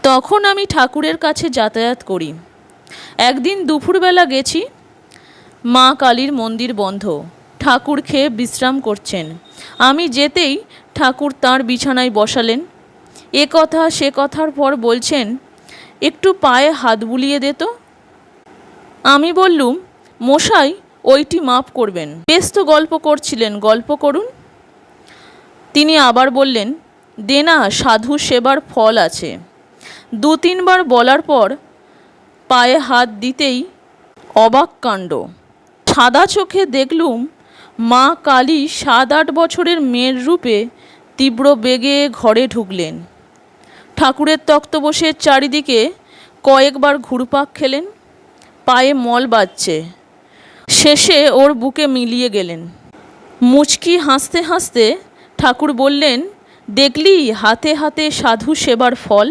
তখন আমি ঠাকুরের কাছে যাতায়াত করি। একদিন দুপুরবেলা গেছি, মা কালীর মন্দির বন্ধ, ঠাকুর খেয়ে বিশ্রাম করছেন। আমি যেতেই ঠাকুর তাঁর বিছানায় বসালেন। এ কথা সে কথার পর বলছেন, একটু পায়ে হাত বুলিয়ে দে তো। আমি বললুম, মশাই ওইটি মাপ করবেন, বেশ তো গল্প করছিলেন, গল্প করুন। তিনি আবার বললেন, দে না, সাধু সেবার ফল আছে। দু তিনবার বলার পর পায়ে হাত দিতেই অবাক কাণ্ড। সাদা চোখে দেখলুম মা কালী 7-8 বছরের মেয়ের রূপে তীব্র বেগে ঘরে ঢুকলেন। ঠাকুরের তক্তপোষের চারিদিকে কয়েকবার ঘুরপাক খেলেন, পায়ে মল বাজছে, শেষে ওর বুকে মিলিয়ে গেলেন। মুচকি হাসতে হাসতে ঠাকুর বললেন, দেখলি হাতে হাতে সাধু সেবার ফল।